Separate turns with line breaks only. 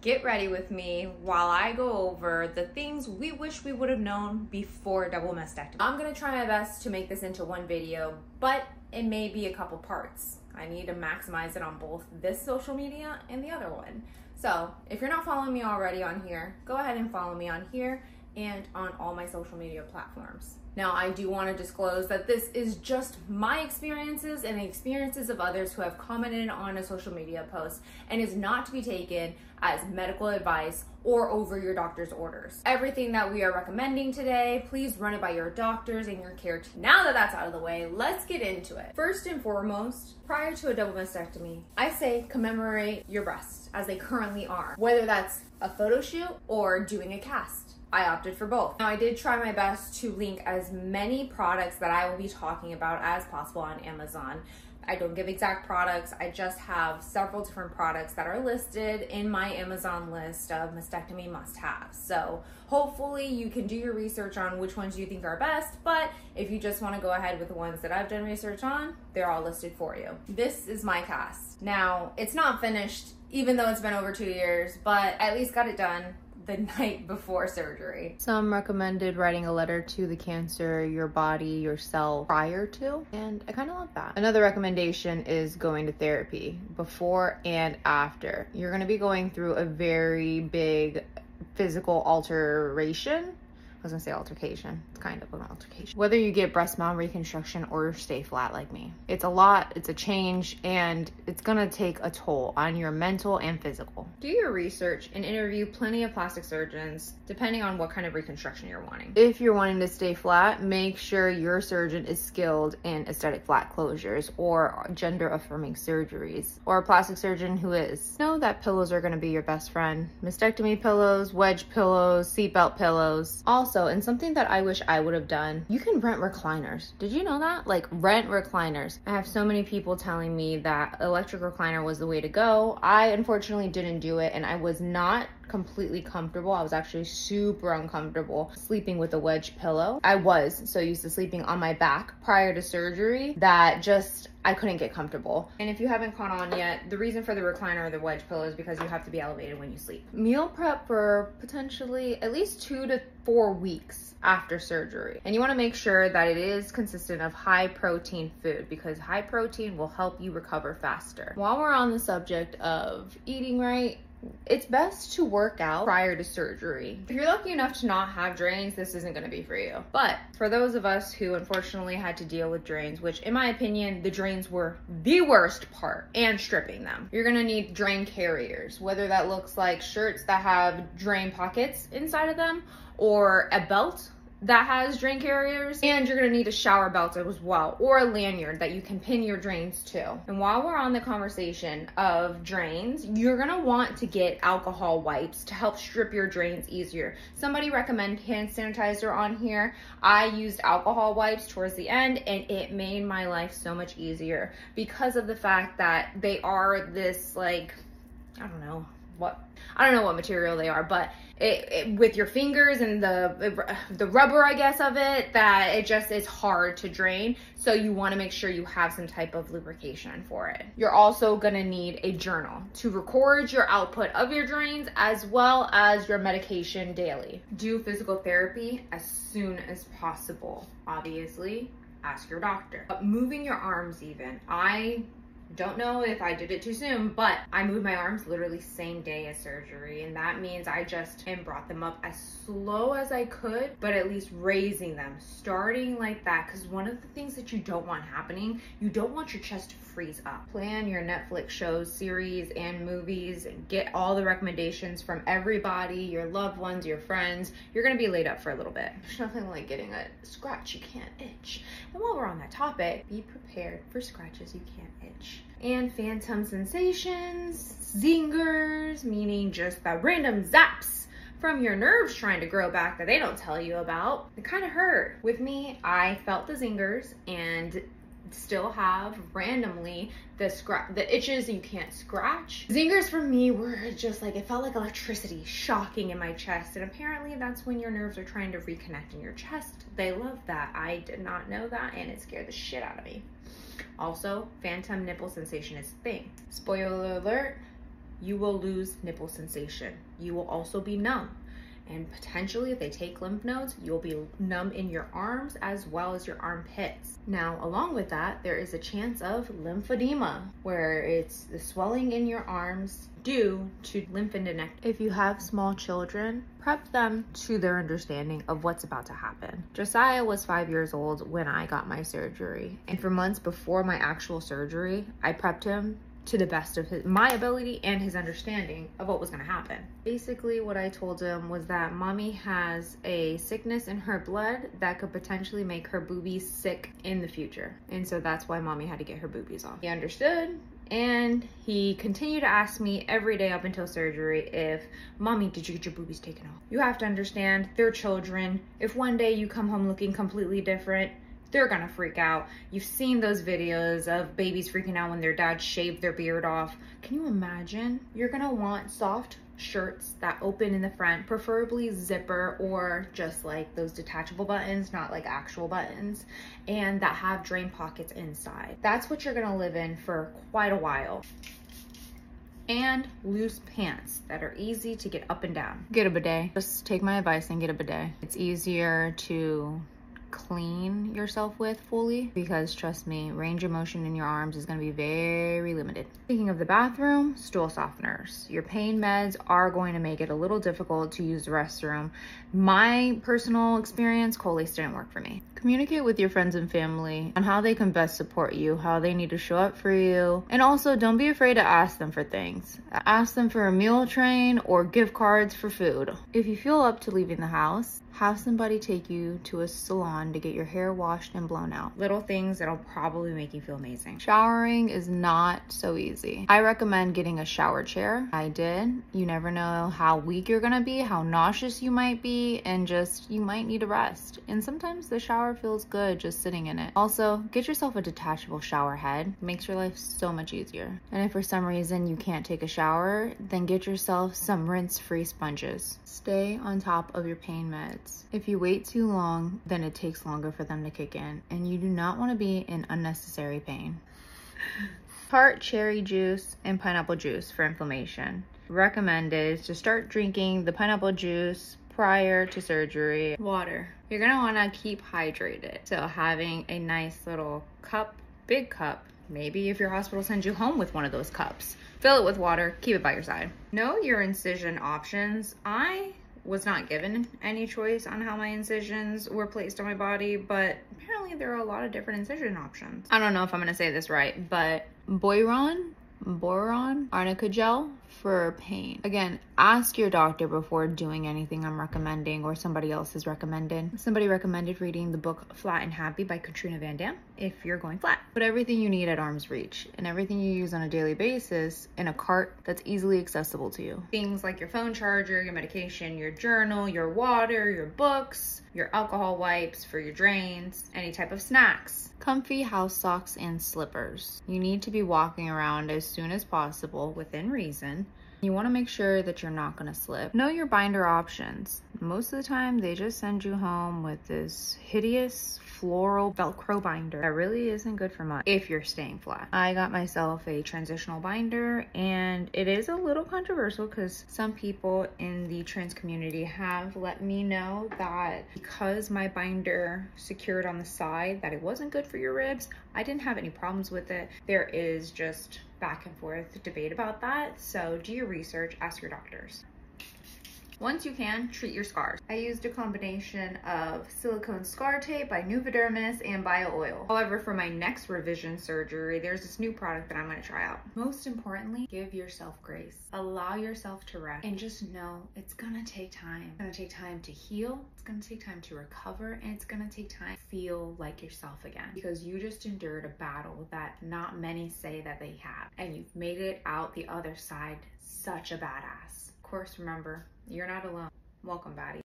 Get ready with me while I go over the things we wish we would have known before double mastectomy. I'm gonna try my best to make this into one video, but it may be a couple parts. I need to maximize it on both this social media and the other one. So if you're not following me already on here, go ahead and follow me on here and on all my social media platforms. Now, I do want to disclose that this is just my experiences and the experiences of others who have commented on a social media post, and is not to be taken as medical advice or over your doctor's orders. Everything that we are recommending today, please run it by your doctors and your care team. Now that that's out of the way, let's get into it. First and foremost, prior to a double mastectomy, I say commemorate your breasts as they currently are, whether that's a photo shoot or doing a cast. I opted for both. Now, I did try my best to link as many products that I will be talking about as possible on Amazon. I don't give exact products, I just have several different products that are listed in my Amazon list of mastectomy must-haves. So hopefully you can do your research on which ones you think are best, but if you just want to go ahead with the ones that I've done research on, they're all listed for you. This is my cast. Now, it's not finished, even though it's been over 2 years, but at least got it done the night before surgery. Some recommended writing a letter to the cancer, your body, yourself prior to, and I kind of love that. Another recommendation is going to therapy before and after. You're going to be going through a very big physical alteration. I was gonna say altercation. It's kind of an altercation. Whether you get breast mount reconstruction or stay flat like me. It's a lot, it's a change, and it's gonna take a toll on your mental and physical. Do your research and interview plenty of plastic surgeons, depending on what kind of reconstruction you're wanting. If you're wanting to stay flat, make sure your surgeon is skilled in aesthetic flat closures or gender affirming surgeries, or a plastic surgeon who is. Know that pillows are gonna be your best friend. Mastectomy pillows, wedge pillows, seatbelt pillows. Also, and something that I wish I would have done, you can rent recliners. Did you know that? Like, rent recliners. I have so many people telling me that electric recliner was the way to go. I unfortunately didn't do it, and I was not completely comfortable. I was actually super uncomfortable sleeping with a wedge pillow. I was so used to sleeping on my back prior to surgery that I couldn't get comfortable. And if you haven't caught on yet, the reason for the recliner or the wedge pillow is because you have to be elevated when you sleep. Meal prep for potentially at least 2 to 4 weeks after surgery. And you want to make sure that it is consistent of high protein food, because high protein will help you recover faster. While we're on the subject of eating right, it's best to work out prior to surgery. If you're lucky enough to not have drains, this isn't going to be for you. But for those of us who unfortunately had to deal with drains, which in my opinion, the drains were the worst part, and stripping them, you're going to need drain carriers, whether that looks like shirts that have drain pockets inside of them, or a belt that has drain carriers, and you're gonna need a shower belt as well, or a lanyard that you can pin your drains to. And while we're on the conversation of drains, you're gonna want to get alcohol wipes to help strip your drains easier. Somebody recommended hand sanitizer on here. I used alcohol wipes towards the end, and it made my life so much easier because of the fact that they are this, like, I don't know what material they are, but it with your fingers and the rubber, I guess, of it, that it just is hard to drain. So you want to make sure you have some type of lubrication for it. You're also gonna need a journal to record your output of your drains as well as your medication daily. Do physical therapy as soon as possible. Obviously, ask your doctor. But moving your arms even, I don't know if I did it too soon, but I moved my arms literally same day as surgery, and that means I just brought them up as slow as I could, but at least raising them, starting like that, because one of the things that you don't want happening, you don't want your chest to freeze up. Plan your Netflix shows, series, and movies, and get all the recommendations from everybody, your loved ones, your friends. You're gonna be laid up for a little bit. There's nothing like getting a scratch you can't itch. And while we're on that topic, be prepared for scratches you can't itch. And phantom sensations, zingers, meaning just the random zaps from your nerves trying to grow back that they don't tell you about. It kind of hurt. With me, I felt the zingers and still have randomly the itches you can't scratch. Zingers for me were just like, it felt like electricity shocking in my chest, and apparently that's when your nerves are trying to reconnect in your chest. They love that. I did not know that, and it scared the shit out of me. Also, phantom nipple sensation is a thing. Spoiler alert, you will lose nipple sensation. You will also be numb. And potentially, if they take lymph nodes, you'll be numb in your arms as well as your armpits. Now, along with that, there is a chance of lymphedema, where it's the swelling in your arms due to lymphadenectomy. If you have small children, prep them to their understanding of what's about to happen. Josiah was 5 years old when I got my surgery. And for months before my actual surgery, I prepped him to the best of my ability and his understanding of what was going to happen. Basically, what I told him was that mommy has a sickness in her blood that could potentially make her boobies sick in the future. And so that's why mommy had to get her boobies off. He understood, and he continued to ask me every day up until surgery if, mommy, did you get your boobies taken off? You have to understand, they're children. If one day you come home looking completely different, they're gonna freak out. You've seen those videos of babies freaking out when their dads shave their beard off. Can you imagine? You're gonna want soft shirts that open in the front, preferably zipper or just like those detachable buttons, not like actual buttons, and that have drain pockets inside. That's what you're gonna live in for quite a while. And loose pants that are easy to get up and down. Get a bidet. Just take my advice and get a bidet. It's easier to clean yourself with fully, because trust me, range of motion in your arms is going to be very limited. Speaking of the bathroom, stool softeners. Your pain meds are going to make it a little difficult to use the restroom. My personal experience, Colace didn't work for me. Communicate with your friends and family on how they can best support you, how they need to show up for you, and also don't be afraid to ask them for things. Ask them for a meal train or gift cards for food. If you feel up to leaving the house, have somebody take you to a salon to get your hair washed and blown out. Little things that'll probably make you feel amazing. Showering is not so easy. I recommend getting a shower chair. I did. You never know how weak you're gonna be, how nauseous you might be, and just you might need a rest. And sometimes the shower feels good just sitting in it. Also, get yourself a detachable shower head. It makes your life so much easier. And if for some reason you can't take a shower, then get yourself some rinse-free sponges. Stay on top of your pain meds. If you wait too long, then it takes longer for them to kick in, and you do not want to be in unnecessary pain. Tart cherry juice and pineapple juice for inflammation. Recommended is to start drinking the pineapple juice prior to surgery. Water. You're gonna want to keep hydrated, so having a nice little cup, big cup, maybe if your hospital sends you home with one of those cups, fill it with water, keep it by your side. Know your incision options. I was not given any choice on how my incisions were placed on my body, but apparently there are a lot of different incision options. I don't know if I'm gonna say this right, but boron arnica gel for pain. Again, ask your doctor before doing anything I'm recommending or somebody else has recommended. Somebody recommended reading the book Flat and Happy by Katrina Van Dam if you're going flat. Put everything you need at arm's reach and everything you use on a daily basis in a cart that's easily accessible to you. Things like your phone charger, your medication, your journal, your water, your books, your alcohol wipes for your drains, any type of snacks. Comfy house socks and slippers. You need to be walking around as soon as possible within reason. You want to make sure that you're not going to slip. Know your binder options. Most of the time they just send you home with this hideous floral Velcro binder that really isn't good for much if you're staying flat. I got myself a transitional binder, and it is a little controversial because some people in the trans community have let me know that because my binder secured on the side that it wasn't good for your ribs. I didn't have any problems with it. There is just back and forth debate about that, so do your research, ask your doctors. Once you can, treat your scars. I used a combination of silicone scar tape by Nuvidermis and bio oil. However, for my next revision surgery, there's this new product that I'm gonna try out. Most importantly, give yourself grace. Allow yourself to rest, and just know it's gonna take time. It's gonna take time to heal, it's gonna take time to recover, and it's gonna take time to feel like yourself again, because you just endured a battle that not many say that they have, and you've made it out the other side such a badass. Of course, remember, you're not alone. Welcome, baddie.